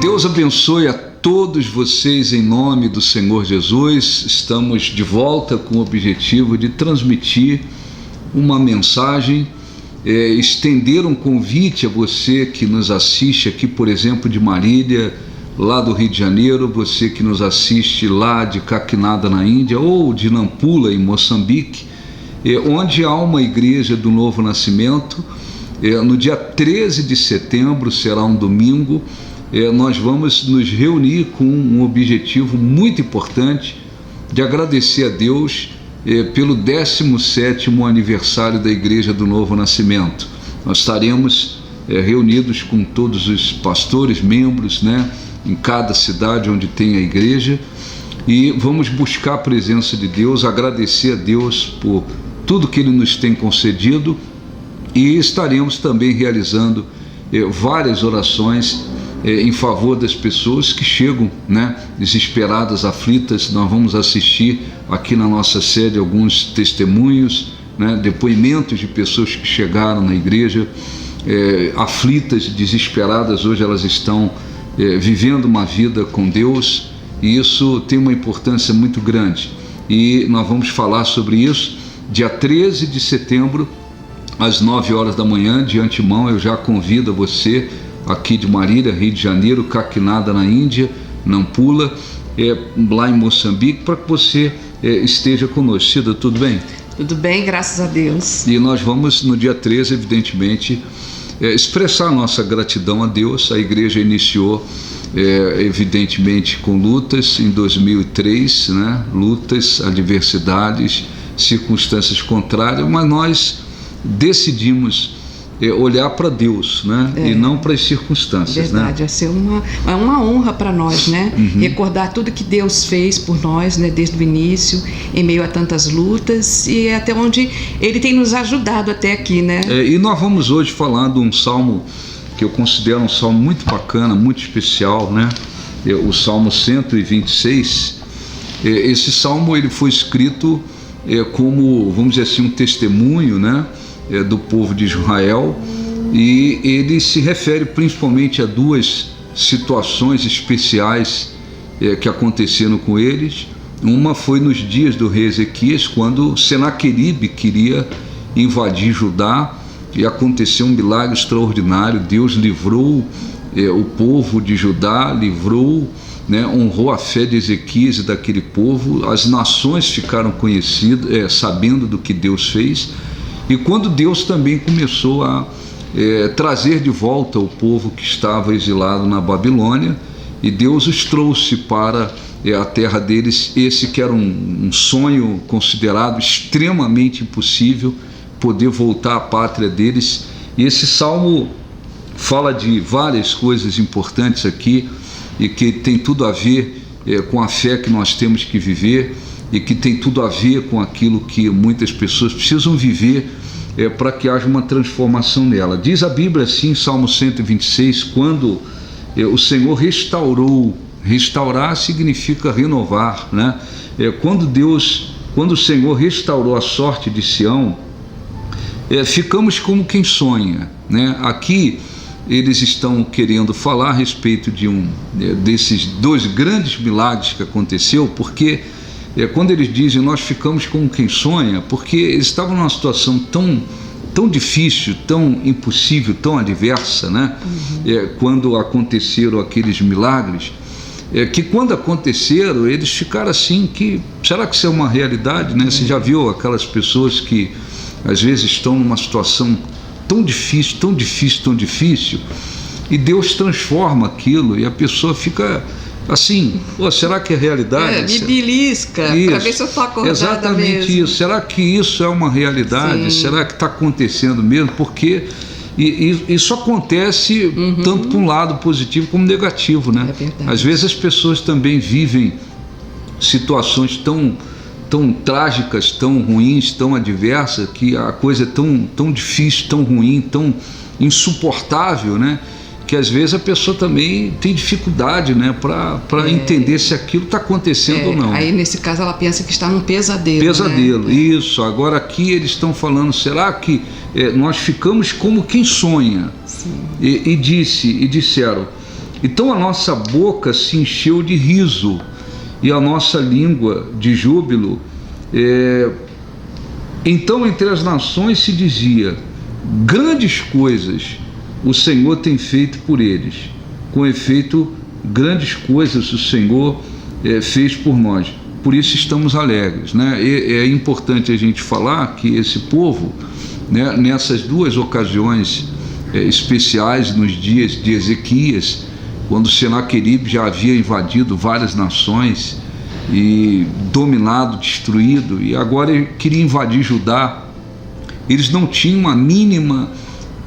Deus abençoe a todos vocês em nome do Senhor Jesus. Estamos de volta com o objetivo de transmitir uma mensagem, estender um convite a você que nos assiste aqui, por exemplo, de Marília, lá do Rio de Janeiro, você que nos assiste lá de Kakinada, na Índia, ou de Nampula, em Moçambique, onde há uma igreja do Novo Nascimento. No dia 13 de setembro, será um domingo, nós vamos nos reunir com um objetivo muito importante de agradecer a Deus pelo 17º aniversário da Igreja do Novo Nascimento. Nós estaremos reunidos com todos os pastores, membros, em cada cidade onde tem a igreja, e vamos buscar a presença de Deus, agradecer a Deus por tudo que Ele nos tem concedido, e estaremos também realizando várias orações em favor das pessoas que chegam, desesperadas, aflitas. Nós vamos assistir aqui na nossa sede alguns testemunhos, depoimentos de pessoas que chegaram na igreja, aflitas, desesperadas. Hoje elas estão vivendo uma vida com Deus, e isso tem uma importância muito grande, e nós vamos falar sobre isso dia 13 de setembro às 9 horas da manhã. De antemão eu já convido você aqui de Marília, Rio de Janeiro, Kakinada, na Índia, Nampula, lá em Moçambique, para que você esteja conosco. Cida, tudo bem? Tudo bem, graças a Deus. E nós vamos no dia 13, evidentemente, expressar nossa gratidão a Deus. A igreja iniciou, evidentemente, com lutas em 2003, lutas, adversidades, circunstâncias contrárias, mas nós decidimos olhar para Deus, e não para as circunstâncias. Verdade, é uma honra para nós, recordar tudo que Deus fez por nós, desde o início, em meio a tantas lutas, e até onde Ele tem nos ajudado até aqui, E nós vamos hoje falar de um salmo que eu considero um salmo muito bacana, muito especial, o Salmo 126. Esse salmo ele foi escrito como, vamos dizer assim, um testemunho, do povo de Israel, e ele se refere principalmente a duas situações especiais que aconteceram com eles. Uma foi nos dias do rei Ezequias, quando Senaqueribe queria invadir Judá, e aconteceu um milagre extraordinário. Deus livrou o povo de Judá, honrou a fé de Ezequias e daquele povo. As nações ficaram conhecidas, sabendo do que Deus fez. E quando Deus também começou a trazer de volta o povo que estava exilado na Babilônia, e Deus os trouxe para a terra deles, esse que era um sonho considerado extremamente impossível, poder voltar à pátria deles. E esse salmo fala de várias coisas importantes aqui, e que tem tudo a ver com a fé que nós temos que viver, e que tem tudo a ver com aquilo que muitas pessoas precisam viver para que haja uma transformação nela. Diz a Bíblia assim, Salmo 126, quando o Senhor restaurou. Restaurar significa renovar, quando o Senhor restaurou a sorte de Sião, ficamos como quem sonha, Aqui eles estão querendo falar a respeito de desses dois grandes milagres que aconteceu, porque quando eles dizem nós ficamos como quem sonha, porque eles estavam numa situação tão difícil, tão impossível, tão adversa, quando aconteceram aqueles milagres, que quando aconteceram eles ficaram assim, será que isso é uma realidade? Você já viu aquelas pessoas que às vezes estão numa situação tão difícil, tão difícil, tão difícil, e Deus transforma aquilo, e a pessoa fica assim, será que é realidade? Me belisca, para ver se eu estou acordada. Exatamente mesmo. Isso. Será que isso é uma realidade? Sim. Será que está acontecendo mesmo? Porque isso acontece tanto para um lado positivo como negativo, É verdade. Às vezes as pessoas também vivem situações tão trágicas, tão ruins, tão adversas, que a coisa é tão difícil, tão ruim, tão insuportável, que às vezes a pessoa também tem dificuldade, para entender se aquilo está acontecendo ou não. Aí nesse caso ela pensa que está num pesadelo. Pesadelo, isso. Agora aqui eles estão falando, será que nós ficamos como quem sonha? Sim. E disseram, Então a nossa boca se encheu de riso e a nossa língua de júbilo. Então entre as nações se dizia: grandes coisas o Senhor tem feito por eles. Com efeito, grandes coisas o Senhor fez por nós. Por isso estamos alegres, né? É importante a gente falar que esse povo, né, nessas duas ocasiões especiais, nos dias de Ezequias, quando Senaqueribe já havia invadido várias nações e dominado, destruído, e agora ele queria invadir Judá, eles não tinham a mínima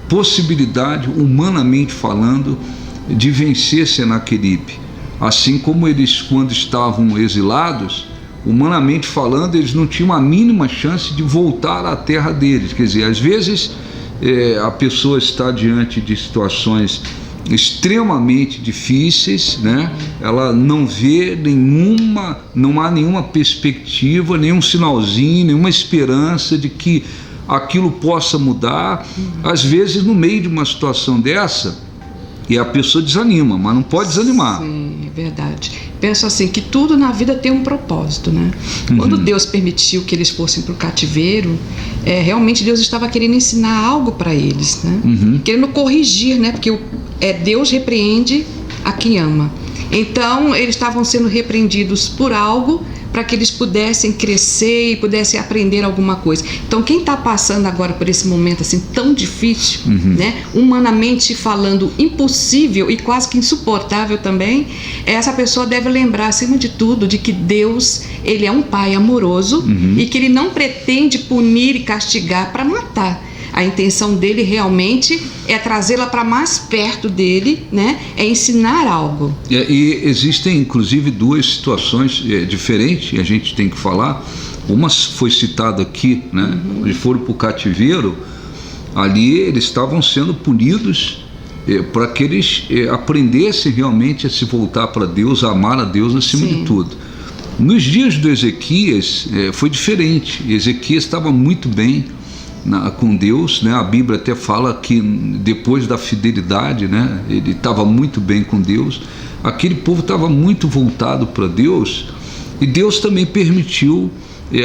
possibilidade, humanamente falando, de vencer Senaqueribe. Assim como eles, quando estavam exilados, humanamente falando, eles não tinham a mínima chance de voltar à terra deles. Quer dizer, às vezes a pessoa está diante de situações extremamente difíceis, né? Ela não vê não há nenhuma perspectiva, nenhum sinalzinho, nenhuma esperança de que aquilo possa mudar. Às vezes, no meio de uma situação dessa, e a pessoa desanima, mas não pode desanimar. Sim, é verdade. Penso assim, que tudo na vida tem um propósito, né? Quando Deus permitiu que eles fossem para o cativeiro, realmente Deus estava querendo ensinar algo para eles, né? Querendo corrigir, né? Porque Deus repreende a quem ama. Então, eles estavam sendo repreendidos por algo para que eles pudessem crescer e pudessem aprender alguma coisa. Então, quem está passando agora por esse momento assim tão difícil, né, humanamente falando impossível e quase que insuportável também, essa pessoa deve lembrar, acima de tudo, de que Deus, ele é um pai amoroso e que ele não pretende punir e castigar para matar. A intenção dele realmente é trazê-la para mais perto dele, né? É ensinar algo. E existem, inclusive, duas situações diferentes, e a gente tem que falar. Uma foi citada aqui, né? Eles foram para o cativeiro, ali eles estavam sendo punidos para que eles aprendessem realmente a se voltar para Deus, a amar a Deus acima de tudo. Nos dias do Ezequias foi diferente. Ezequias estava muito bem com Deus, né? A Bíblia até fala que depois da fidelidade, né, ele estava muito bem com Deus. Aquele povo estava muito voltado para Deus, e Deus também permitiu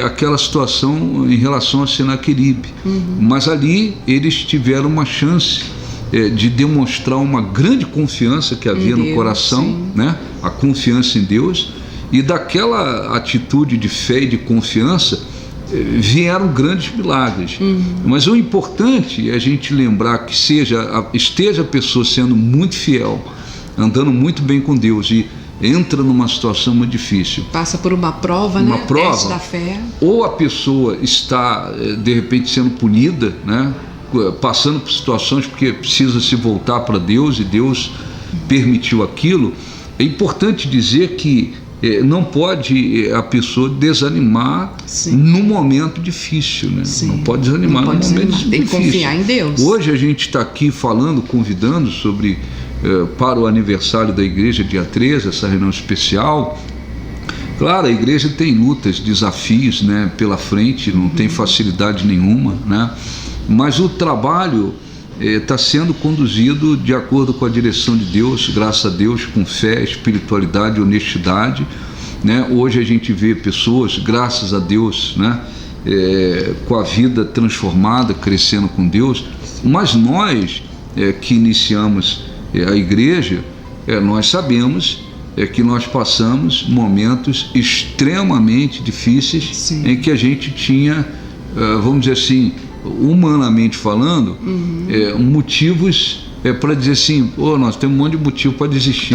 aquela situação em relação a Senaqueribe. Mas ali eles tiveram uma chance de demonstrar uma grande confiança que havia no coração, né? A confiança em Deus, e daquela atitude de fé e de confiança vieram grandes milagres. Mas o importante é a gente lembrar que esteja a pessoa sendo muito fiel, andando muito bem com Deus, e entra numa situação muito difícil, passa por uma prova, né? Teste da fé. Ou a pessoa está de repente sendo punida, né? Passando por situações porque precisa se voltar para Deus, e Deus permitiu aquilo. É importante dizer que não pode a pessoa desanimar num momento difícil, né? Não pode desanimar num momento difícil. Tem que confiar em Deus. Hoje a gente está aqui falando, convidando sobre para o aniversário da igreja, dia 13, essa reunião especial. Claro, a igreja tem lutas, desafios, né, pela frente, não tem facilidade nenhuma, né? Mas o trabalho está sendo conduzido de acordo com a direção de Deus, graças a Deus, com fé, espiritualidade e honestidade, né? Hoje a gente vê pessoas, graças a Deus, né, com a vida transformada, crescendo com Deus. Mas nós que iniciamos a igreja, nós sabemos que nós passamos momentos extremamente difíceis, em que a gente tinha, vamos dizer assim, humanamente falando, motivos para dizer assim: nós temos um monte de motivo para desistir,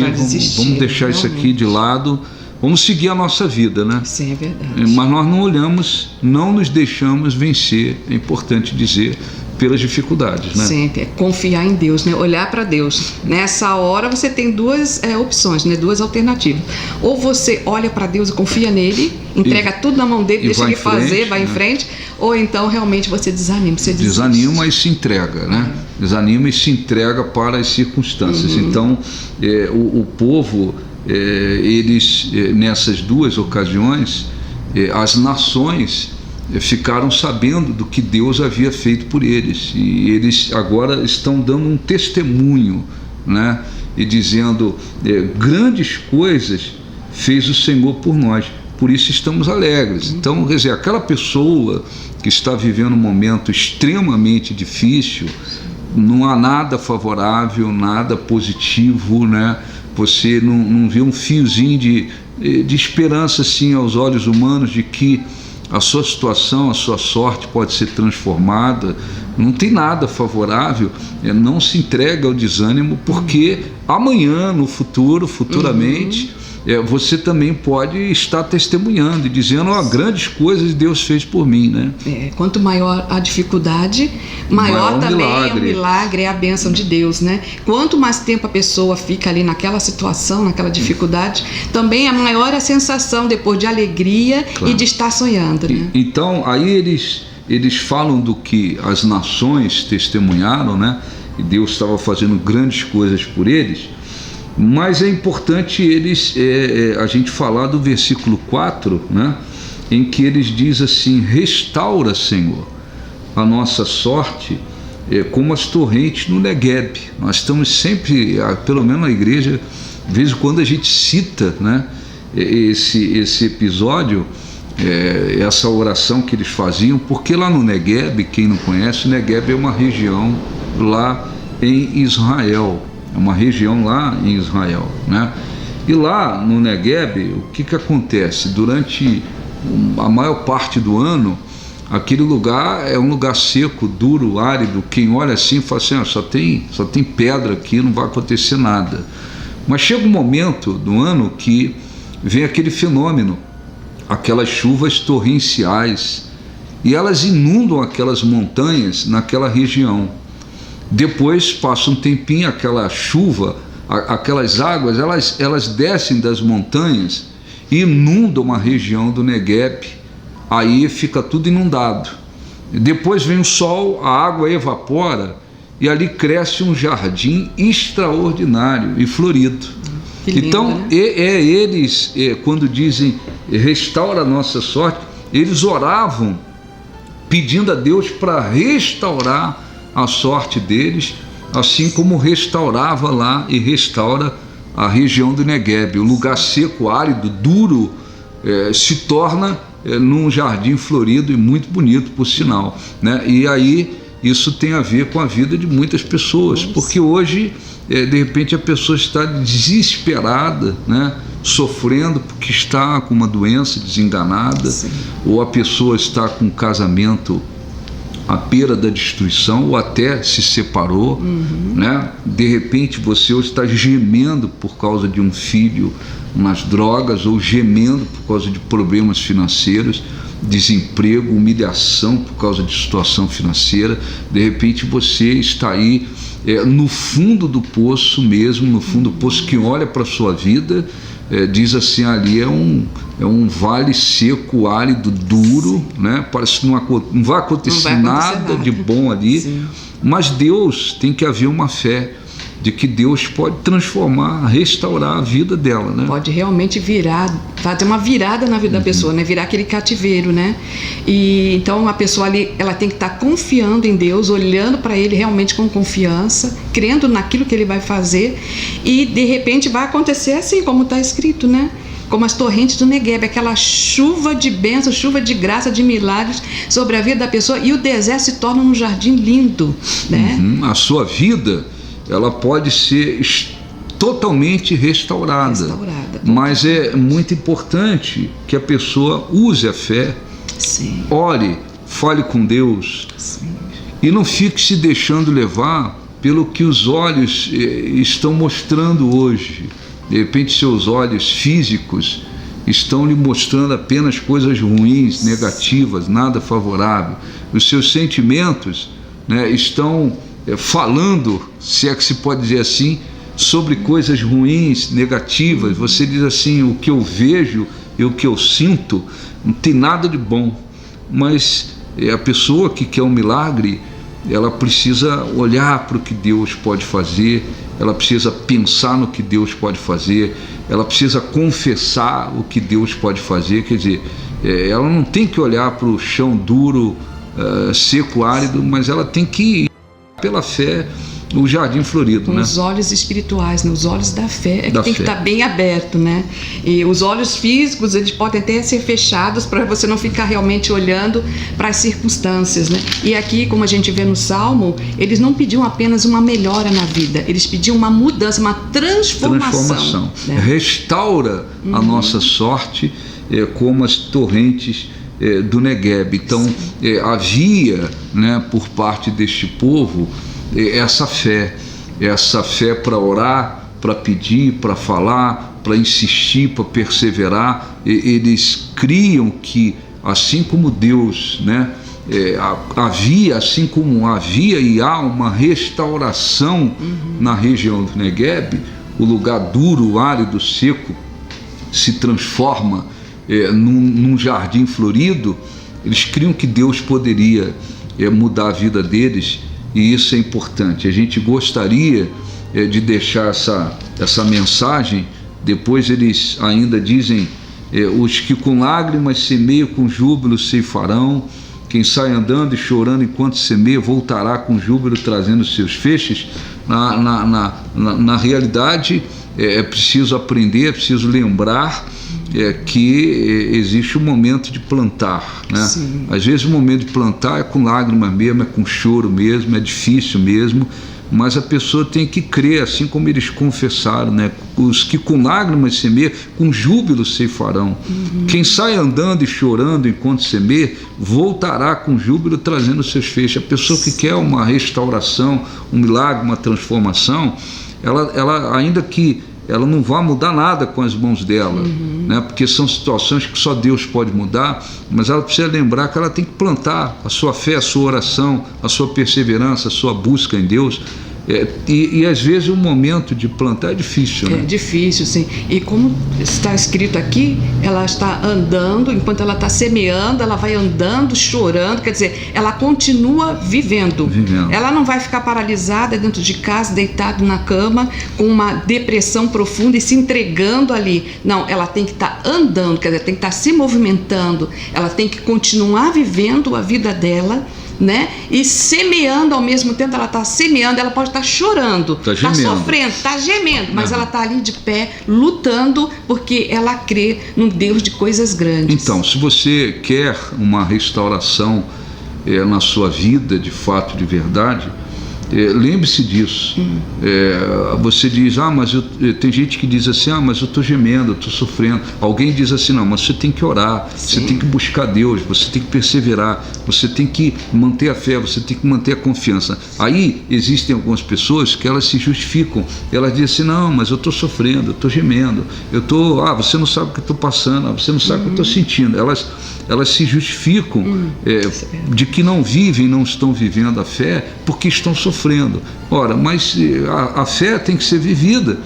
vamos deixar isso aqui de lado, vamos seguir a nossa vida, né? Sim, é verdade. Mas nós não olhamos, não nos deixamos vencer, é importante dizer, pelas dificuldades, né? Sempre, é confiar em Deus, né? Olhar para Deus. Nessa hora você tem duas opções, né? Duas alternativas. Ou você olha para Deus e confia nele, entrega tudo na mão dele, deixa ele fazer, vai em frente, ou então realmente você desanima, você desiste. Desanima e se entrega, né? Desanima e se entrega para as circunstâncias. Então, o povo, eles, nessas duas ocasiões, as nações ficaram sabendo do que Deus havia feito por eles, e eles agora estão dando um testemunho né? E dizendo, grandes coisas fez o Senhor por nós, por isso estamos alegres. Então, quer dizer, aquela pessoa que está vivendo um momento extremamente difícil, não há nada favorável, nada positivo, né? Você não vê um fiozinho de esperança assim aos olhos humanos de que a sua situação, a sua sorte pode ser transformada. Não tem nada favorável. Não se entrega ao desânimo, porque amanhã, no futuro, futuramente, você também pode estar testemunhando e dizendo, grandes coisas Deus fez por mim, né? Quanto maior a dificuldade, maior também é o milagre, é a bênção de Deus, né? Quanto mais tempo a pessoa fica ali naquela situação, naquela dificuldade, também é maior a sensação depois de alegria, claro, e de estar sonhando, né? Então, aí eles falam do que as nações testemunharam, né? E Deus estava fazendo grandes coisas por eles. Mas é importante a gente falar do versículo 4, né, em que eles dizem assim: restaura, Senhor, a nossa sorte como as torrentes no Negueb. Nós estamos sempre, pelo menos na igreja, de vez em quando a gente cita, né, esse episódio, essa oração que eles faziam, porque lá no Negueb, quem não conhece, o Negueb é uma região lá em Israel. É uma região lá em Israel, né? E lá no Negueb, o que acontece? Durante a maior parte do ano, aquele lugar é um lugar seco, duro, árido. Quem olha assim fala assim, só tem pedra aqui, não vai acontecer nada. Mas chega um momento do ano que vem aquele fenômeno, aquelas chuvas torrenciais, e elas inundam aquelas montanhas naquela região. Depois passa um tempinho, aquela chuva, aquelas águas, elas descem das montanhas e inundam a região do Negueb. Aí fica tudo inundado. Depois vem o sol, a água evapora e ali cresce um jardim extraordinário e florido. Lindo, então, né? Eles, quando dizem restaura a nossa sorte, eles oravam pedindo a Deus para restaurar a sorte deles, assim como restaurava lá e restaura a região do Negueb. O lugar seco, árido, duro, se torna num jardim florido e muito bonito, por sinal, né? E aí isso tem a ver com a vida de muitas pessoas, porque hoje, de repente, a pessoa está desesperada, né? Sofrendo porque está com uma doença, desenganada, sim, ou a pessoa está com um casamento à beira da destruição, ou até se separou, né? De repente você hoje está gemendo por causa de um filho nas drogas, ou gemendo por causa de problemas financeiros, desemprego, humilhação por causa de situação financeira. De repente você está aí no fundo do poço mesmo, no fundo do poço, que olha para a sua vida, diz assim, ali é um vale seco, árido, duro, né? Parece que não vai acontecer nada de bom ali. Sim. Mas Deus, tem que haver uma fé de que Deus pode transformar, restaurar a vida dela, né? Pode realmente fazer uma virada na vida da pessoa, né? Virar aquele cativeiro, né? E então a pessoa ali, ela tem que estar confiando em Deus, olhando para Ele realmente com confiança, crendo naquilo que Ele vai fazer, e de repente vai acontecer assim, como está escrito, né? Como as torrentes do Negueb, aquela chuva de bênção, chuva de graça, de milagres sobre a vida da pessoa, e o deserto se torna um jardim lindo, né? A sua vida, ela pode ser totalmente restaurada. Mas é muito importante que a pessoa use a fé, sim, ore, fale com Deus, sim, e não fique se deixando levar pelo que os olhos estão mostrando hoje. De repente seus olhos físicos estão lhe mostrando apenas coisas ruins, negativas, nada favorável. Os seus sentimentos, né, estão falando, se é que se pode dizer assim, sobre coisas ruins, negativas. Você diz assim, o que eu vejo e o que eu sinto não tem nada de bom. Mas a pessoa que quer um milagre, ela precisa olhar para o que Deus pode fazer, ela precisa pensar no que Deus pode fazer, ela precisa confessar o que Deus pode fazer. Quer dizer, ela não tem que olhar para o chão duro, seco, árido, mas ela tem que ir pela fé o jardim florido, né? Os olhos espirituais, né? Os olhos da fé é que tem que estar bem aberto, né? E os olhos físicos, eles podem até ser fechados para você não ficar realmente olhando para as circunstâncias, né? E aqui, como a gente vê no Salmo, eles não pediam apenas uma melhora na vida, eles pediam uma mudança, uma transformação. Né? Restaura a nossa sorte, como as torrentes do Negueb. Então, havia, né, por parte deste povo, essa fé para orar, para pedir, para falar, para insistir, para perseverar. Eles criam que, assim como Deus, né, assim como havia e há uma restauração na região do Negueb, o lugar duro, árido, seco, se transforma num jardim florido. Eles criam que Deus poderia mudar a vida deles, e isso é importante. A gente gostaria de deixar essa mensagem. Depois eles ainda dizem: os que com lágrimas semeiam, com júbilo ceifarão. Quem sai andando e chorando enquanto semeia, voltará com júbilo trazendo seus feixes. Na realidade, é preciso aprender, é preciso lembrar que existe um momento de plantar, né? Às vezes o momento de plantar é com lágrimas mesmo, é com choro mesmo, é difícil mesmo, mas a pessoa tem que crer, assim como eles confessaram, né? Os que com lágrimas semeiam, com júbilo ceifarão. Quem sai andando e chorando enquanto semeia, voltará com júbilo trazendo seus feixes. A pessoa que quer uma restauração, um milagre, uma transformação, ela ainda que ela não vai mudar nada com as mãos dela, né? Porque são situações que só Deus pode mudar, mas ela precisa lembrar que ela tem que plantar a sua fé, a sua oração, a sua perseverança, a sua busca em Deus. E às vezes o momento de plantar é difícil, né? É difícil, sim. E como está escrito aqui, ela está andando, enquanto ela está semeando, ela vai andando, chorando, quer dizer, ela continua vivendo. Ela não vai ficar paralisada dentro de casa, deitada na cama, com uma depressão profunda e se entregando ali. Não, ela tem que estar andando, quer dizer, tem que estar se movimentando, ela tem que continuar vivendo a vida dela, né? E semeando ao mesmo tempo. Ela está semeando, ela pode estar chorando, está sofrendo, está gemendo, mas ela está ali de pé, lutando, porque ela crê num Deus de coisas grandes. Então, se você quer uma restauração na sua vida, de fato, de verdade, lembre-se disso. Você diz: mas tem gente que diz assim: mas eu estou gemendo, eu estou sofrendo. Alguém diz assim: não, mas você tem que orar, você tem que buscar Deus, você tem que perseverar, você tem que manter a fé, você tem que manter a confiança. Aí existem algumas pessoas que elas se justificam, elas dizem assim: não, mas eu estou sofrendo, eu estou gemendo, você não sabe o que eu estou passando, você não sabe o que eu estou sentindo. Elas se justificam de que não vivem, não estão vivendo a fé porque estão sofrendo. Ora, mas a fé tem que ser vivida.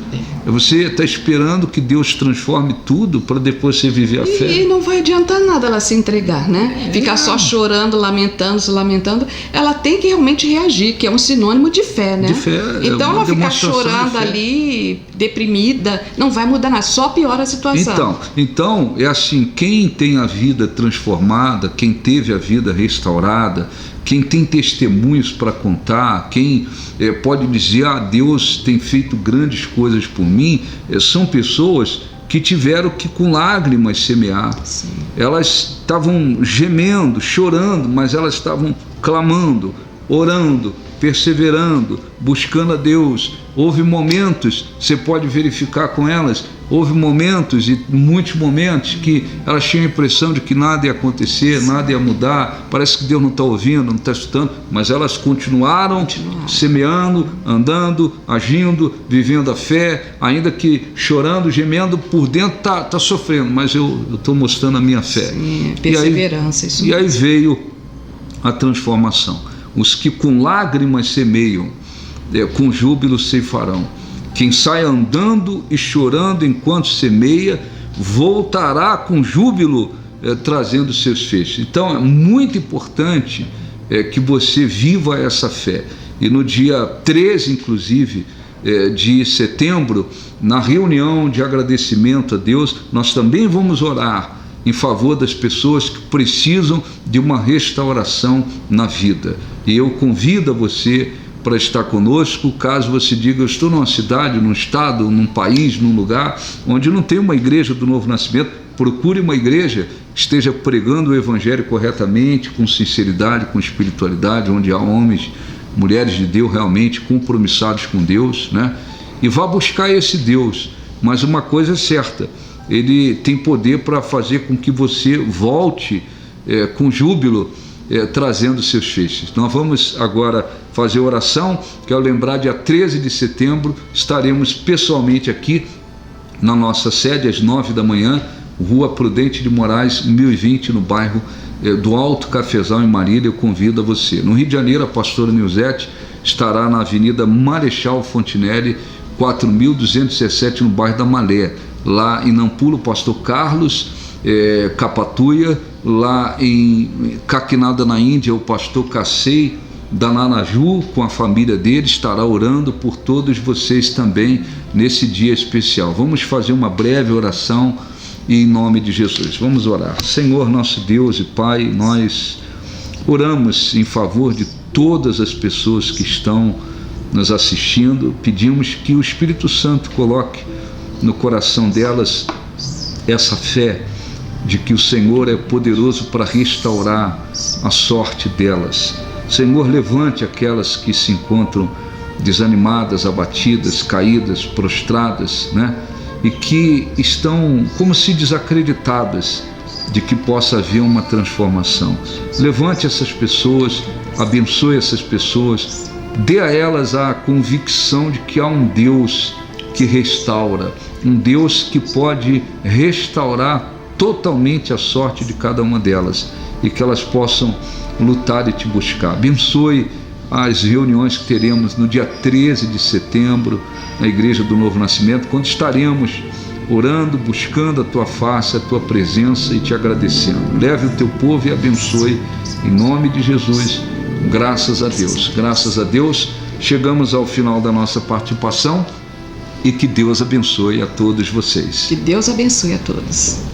Você está esperando que Deus transforme tudo para depois você viver a fé. E não vai adiantar nada ela se entregar, né? Ficar só chorando, lamentando, se lamentando. Ela tem que realmente reagir, que é um sinônimo de fé, né? De fé. Então ela ficar chorando ali, deprimida, não vai mudar nada, só piora a situação. Então é assim: quem tem a vida transformada, quem teve a vida restaurada, quem tem testemunhos para contar, quem pode dizer: Deus tem feito grandes coisas por mim, são pessoas que tiveram que com lágrimas semear. Elas estavam gemendo, chorando, mas elas estavam clamando, orando, perseverando, buscando a Deus. Houve momentos, você pode verificar com elas, houve momentos e muitos momentos que elas tinham a impressão de que nada ia acontecer, nada ia mudar, parece que Deus não está ouvindo, não está escutando, mas elas continuaram semeando, andando, agindo, vivendo a fé, ainda que chorando, gemendo, por dentro está sofrendo, mas eu estou mostrando a minha fé. Sim, perseverança. E aí veio a transformação. Os que com lágrimas semeiam, com júbilo ceifarão. Quem sai andando e chorando enquanto semeia, voltará com júbilo trazendo seus feixes. Então é muito importante que você viva essa fé. E no dia 13, inclusive, de setembro, na reunião de agradecimento a Deus, nós também vamos orar em favor das pessoas que precisam de uma restauração na vida. E eu convido a você para estar conosco. Caso você diga, eu estou numa cidade, num estado, num país, num lugar onde não tem uma igreja do Novo Nascimento, procure uma igreja que esteja pregando o Evangelho corretamente, com sinceridade, com espiritualidade, onde há homens, mulheres de Deus realmente compromissados com Deus, né? E vá buscar esse Deus. Mas uma coisa é certa, Ele tem poder para fazer com que você volte com júbilo, trazendo seus feixes. Nós vamos agora fazer oração. Quero lembrar, dia 13 de setembro, estaremos pessoalmente aqui na nossa sede, às 9 da manhã, Rua Prudente de Moraes, 1020, no bairro do Alto Cafezal, em Marília. Eu convido a você. No Rio de Janeiro, a pastora Nilzete estará na Avenida Marechal Fontinelli, 4217, no bairro da Malé. Lá em Nampula, o pastor Carlos Capatuia. Lá em Kakinada, na Índia, o pastor Cassei Dananaju, com a família dele, estará orando por todos vocês também nesse dia especial. Vamos fazer uma breve oração em nome de Jesus. Vamos orar. Senhor, nosso Deus e Pai, nós oramos em favor de todas as pessoas que estão nos assistindo. Pedimos que o Espírito Santo coloque no coração delas essa fé de que o Senhor é poderoso para restaurar a sorte delas. Senhor, levante aquelas que se encontram desanimadas, abatidas, caídas, prostradas, né? E que estão como se desacreditadas de que possa haver uma transformação. Levante essas pessoas, abençoe essas pessoas, dê a elas a convicção de que há um Deus que restaura, um Deus que pode restaurar totalmente a sorte de cada uma delas, e que elas possam lutar e te buscar. Abençoe as reuniões que teremos no dia 13 de setembro na Igreja do Novo Nascimento, quando estaremos orando, buscando a tua face, a tua presença e te agradecendo. Leve o teu povo e abençoe em nome de Jesus. Graças a Deus. Graças a Deus, chegamos ao final da nossa participação, e que Deus abençoe a todos vocês. Que Deus abençoe a todos.